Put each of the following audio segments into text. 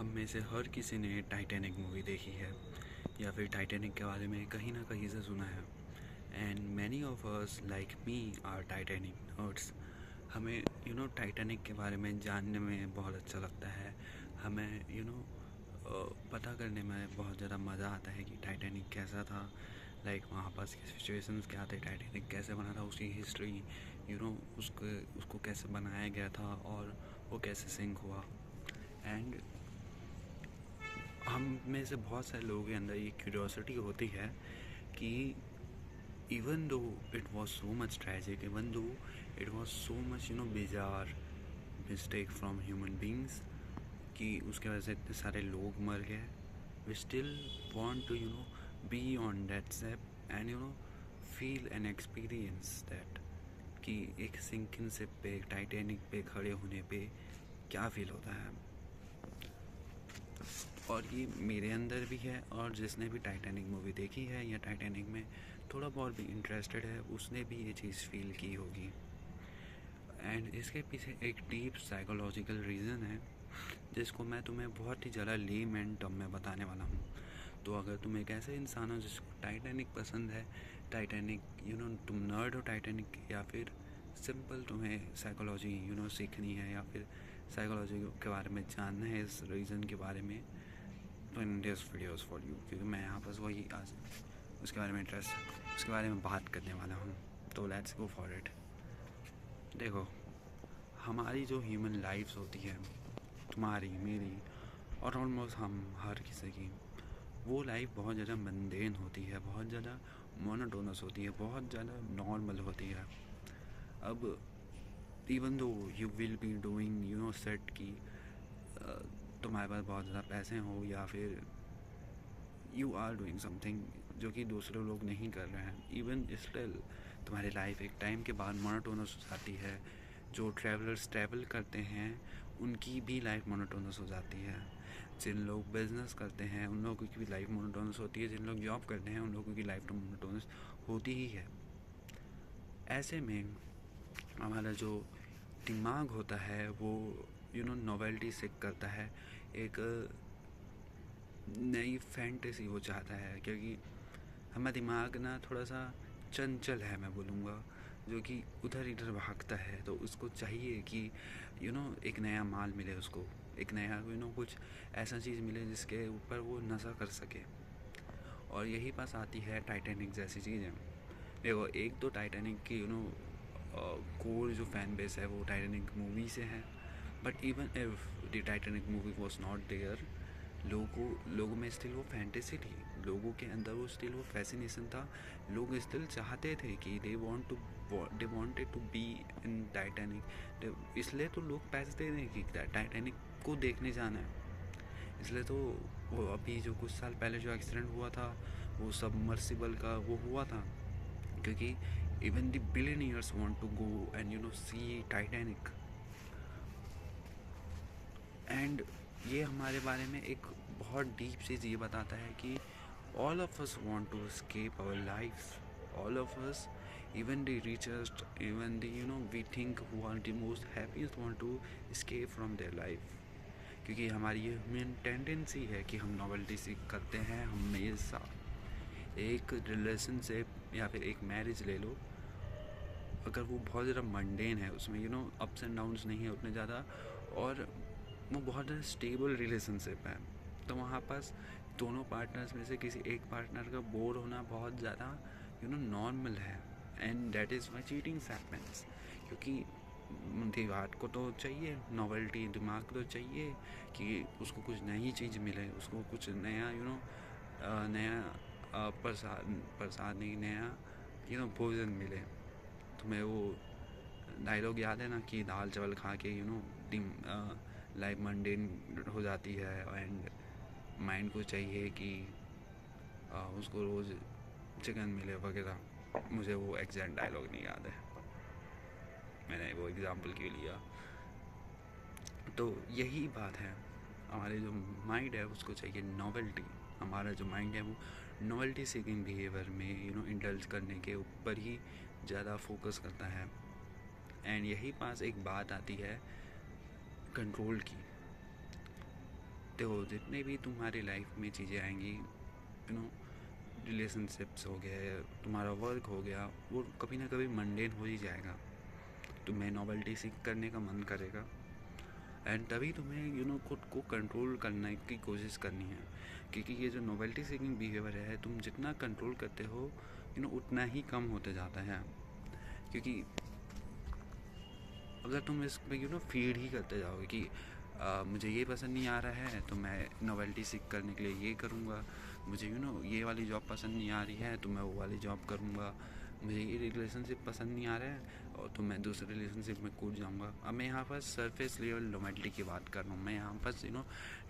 हम में से हर किसी ने टाइटैनिक मूवी देखी है या फिर टाइटैनिक के बारे में कहीं ना कहीं से सुना है। And many of us like me are Titanic nerds. हमें टाइटैनिक के बारे में जानने में बहुत अच्छा लगता है। हमें पता करने में बहुत ज़्यादा मज़ा आता है कि टाइटैनिक कैसा था, लाइक वहाँ पास के सिचुएशंस क्या थे, टाइटैनिक कैसे बना था, उसकी हिस्ट्री, उसको कैसे बनाया गया था और वो कैसे सिंक हुआ। एंड हम में से बहुत सारे लोगों के अंदर ये क्यूरियोसिटी होती है कि even though it was so much tragic, even though it was so much bizarre mistake from human beings कि उसके वजह से इतने सारे लोग मर गए, we still want to be on that step and feel an experience that कि एक सिंकिंग शिप पे, टाइटैनिक पे खड़े होने पे क्या फील होता है। और ये मेरे अंदर भी है, और जिसने भी टाइटैनिक मूवी देखी है या टाइटैनिक में थोड़ा बहुत भी इंटरेस्टेड है उसने भी ये चीज़ फील की होगी। एंड इसके पीछे एक डीप साइकोलॉजिकल रीज़न है जिसको मैं तुम्हें बहुत ही ज़्यादा लेम एंड टर्म में बताने वाला हूँ। तो अगर तुम एक ऐसे इंसान हो जिसको टाइटैनिक पसंद है, टाइटैनिक तुम नर्ड हो टाइटैनिक, या फिर सिंपल तुम्हें साइकोलॉजी सीखनी है या फिर साइकोलॉजी के बारे में जानना है, इस रीज़न के बारे में, तो in this videos for you, क्योंकि मैं यहाँ पर वही आज उसके बारे में उसके बारे में बात करने वाला हूँ। तो लेट्स गो फॉर इट। देखो, हमारी जो ह्यूमन लाइफ्स होती है, तुम्हारी मेरी और ऑलमोस्ट हम हर किसी की, वो लाइफ बहुत ज़्यादा मंडेन होती है, बहुत ज़्यादा मोनोटोनस होती है, बहुत ज़्यादा नॉर्मल होती है। अब even though you will be doing set की तुम्हारे पास बहुत ज़्यादा पैसे हो या फिर यू आर डूइंग समथिंग जो कि दूसरे लोग नहीं कर रहे हैं, इवन स्टिल तुम्हारी लाइफ एक टाइम के बाद मोनोटोनस हो जाती है। जो ट्रैवलर्स ट्रैवल करते हैं उनकी भी लाइफ मोनोटोनस हो जाती है। जिन लोग बिजनेस करते हैं उन लोगों की भी लाइफ मोनोटोनस होती है। जिन लोग जॉब करते हैं उन लोगों की लाइफ तो मोनोटोनस होती ही है। ऐसे में हमारा जो दिमाग होता है वो नोवेल्टी सीख करता है, एक नई फैंटेसी वो चाहता है, क्योंकि हमारा दिमाग ना थोड़ा सा चंचल है, मैं बोलूँगा, जो कि उधर इधर भागता है। तो उसको चाहिए कि एक नया माल मिले, उसको एक नया कुछ ऐसा चीज़ मिले जिसके ऊपर वो नशा कर सके। और यही पास आती है टाइटैनिक जैसी चीज़ें। देखो, एक तो टाइटैनिक की कोर जो फैन बेस है वो टाइटैनिक मूवी से है, but even if the Titanic movie was not there, लोगों में स्टिल वो फैंटेसी थी, लोगों के अंदर वो स्टिल वो फैसिनेशन था। लोग स्टिल चाहते थे कि they wanted to be in Titanic. इसलिए तो लोग पैसे दे रहे हैं कि टाइटैनिक को देखने जाना है। इसलिए तो वो अभी जो कुछ साल पहले जो एक्सीडेंट हुआ था वो सबमर्सिबल का वो हुआ था, क्योंकि even the billionaires want to go and see Titanic. And ये हमारे बारे में एक बहुत डीप चीज़ ये बताता है कि all of us want to escape our lives. All of us, even the richest, even the we think who are the most happiest, want to escape from their life. क्योंकि हमारी ये ह्यूमन टेंडेंसी है कि हम novelty सीख करते हैं हमेशा। एक रिलेशनशिप या फिर एक मैरिज ले लो, अगर वो बहुत ज़्यादा मंडेन है, उसमें अप्स एंड डाउन्स नहीं है उतने ज़्यादा, और वो बहुत ज़्यादा स्टेबल रिलेशनशिप है, तो वहाँ पास दोनों पार्टनर्स में से किसी एक पार्टनर का बोर होना बहुत ज़्यादा नॉर्मल है। And that is why cheating happens, क्योंकि दिमाग को तो चाहिए नॉवेल्टी, दिमाग को तो चाहिए कि उसको कुछ नई चीज़ मिले, उसको कुछ नया नया प्रसाद नहीं, नया भोजन मिले। तुम्हें वो डायलॉग याद है ना कि दाल चावल खा के लाइफ मंडेन हो जाती है एंड माइंड को चाहिए कि उसको रोज़ चिकन मिले वगैरह। मुझे वो एग्जैक्ट डायलॉग नहीं याद है, मैंने वो एग्जांपल क्यों लिया। तो यही बात है, हमारे जो माइंड है उसको चाहिए नॉवेल्टी। हमारा जो माइंड है वो नॉवेल्टी सीकिंग बिहेवियर में इंडल्ज करने के ऊपर ही ज़्यादा फोकस करता है। एंड यही पास एक बात आती है कंट्रोल की। देखो जितने भी तुम्हारी लाइफ में चीज़ें आएंगी, रिलेशनशिप्स हो गए, तुम्हारा वर्क हो गया, वो कभी ना कभी मंडेन हो ही जाएगा। तुम्हें नॉवेल्टी सीख करने का मन करेगा, एंड तभी तुम्हें खुद को कंट्रोल करने की कोशिश करनी है। क्योंकि ये जो नॉवेल्टी सीकिंग बिहेवियर है, तुम जितना कंट्रोल करते हो उतना ही कम होते जाता है। क्योंकि अगर तुम इस पे फीड ही करते जाओगे कि मुझे ये पसंद नहीं आ रहा है तो मैं नॉवेल्टी सीख करने के लिए ये करूँगा, मुझे ये वाली जॉब पसंद नहीं आ रही है तो मैं वो वाली जॉब करूँगा, मुझे ये रिलेशनशिप पसंद नहीं आ रहा है और तो मैं दूसरे रिलेशनशिप में कूद जाऊँगा। अब मैं यहाँ पर सरफेस लेवल नॉवेल्टी की बात कर रहा हूँ, मैं यहाँ पर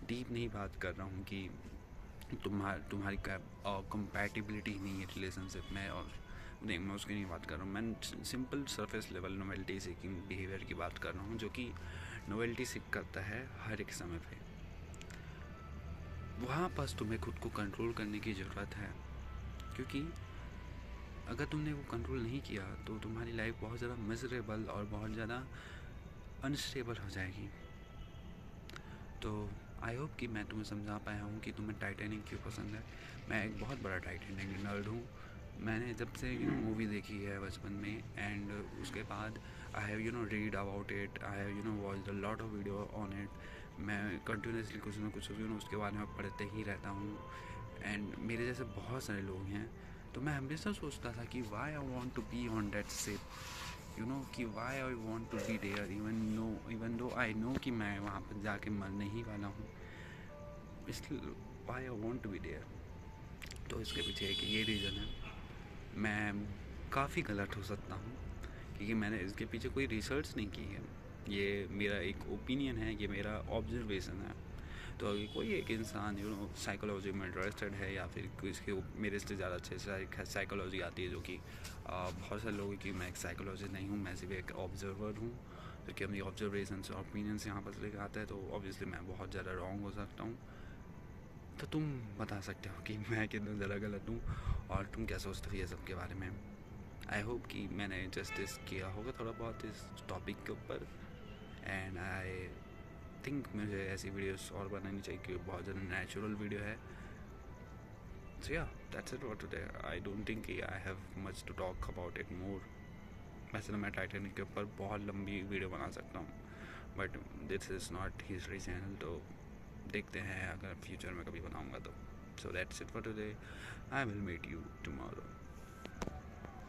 डीप नहीं बात कर रहा हूँ कि तुम्हारी कंपैटिबिलिटी नहीं है रिलेशनशिप में, और नहीं मैं उसकी नहीं बात कर रहा हूँ। मैं simple surface level novelty seeking behaviour की बात कर रहा हूँ, जो कि नॉवेल्टी सीख करता है हर एक समय पे। वहाँ पास तुम्हें खुद को कंट्रोल करने की ज़रूरत है, क्योंकि अगर तुमने वो कंट्रोल नहीं किया तो तुम्हारी लाइफ बहुत ज़्यादा मिजरेबल और बहुत ज़्यादा अनस्टेबल हो जाएगी। तो आई होप कि मैं तुम्हें समझा पाया हूँ कि तुम्हें टाइटैनिक क्यों पसंद है। मैं एक बहुत बड़ा टाइटैनिक नर्ड हूँ। मैंने जब से मूवी देखी है बचपन में, एंड उसके बाद I have read about it, I have watch a lot of video on it. मैं कंटिन्यूसली कुछ ना कुछ उसके बारे में पढ़ते ही रहता हूँ। एंड मेरे जैसे बहुत सारे लोग हैं, तो मैं हमेशा सोचता था कि why I want to be on that ship, कि why I want to be there even though I no कि मैं वहाँ पर जाके मरने ही वाला हूँ, इसलिए why I want to be there. तो इसके पीछे एक ये रीज़न है। मैं काफ़ी गलत हो सकता हूँ क्योंकि मैंने इसके पीछे कोई रिसर्च नहीं की है, ये मेरा एक ओपिनियन है, ये मेरा ऑब्जर्वेशन है। तो अगर कोई एक इंसान साइकोलॉजी में इंटरेस्टेड है, या फिर किसके मेरे से ज़्यादा अच्छे से साइकोलॉजी आती है, जो कि बहुत सारे लोगों की, मैं एक साइकोलॉजिस्ट नहीं हूँ, मैं सिर्फ एक ऑब्जर्वर हूँ जो कि अपनी ऑब्जर्वेशन और ओपिनियंस यहाँ पर लेकर आता है, तो ऑब्वियसली मैं बहुत ज़्यादा रॉन्ग हो सकता हूँ। तो तुम बता सकते हो कि मैं कितना ज़्यादा गलत हूँ और तुम क्या सोचते हो ये सब के बारे में। आई होप कि मैंने जस्टिस किया होगा थोड़ा बहुत इस टॉपिक के ऊपर, एंड आई थिंक मुझे ऐसी वीडियोस और बनानी चाहिए क्योंकि बहुत ज़्यादा नेचुरल वीडियो है। सो या that's it for today. I don't think I have much to talk about it more. वैसे तो मैं टाइटैनिक के ऊपर बहुत लंबी वीडियो बना सकता हूँ, but this is not history channel, तो देखते हैं अगर फ्यूचर में कभी बनाऊँगा तो। So that's it for today. I will meet you tomorrow.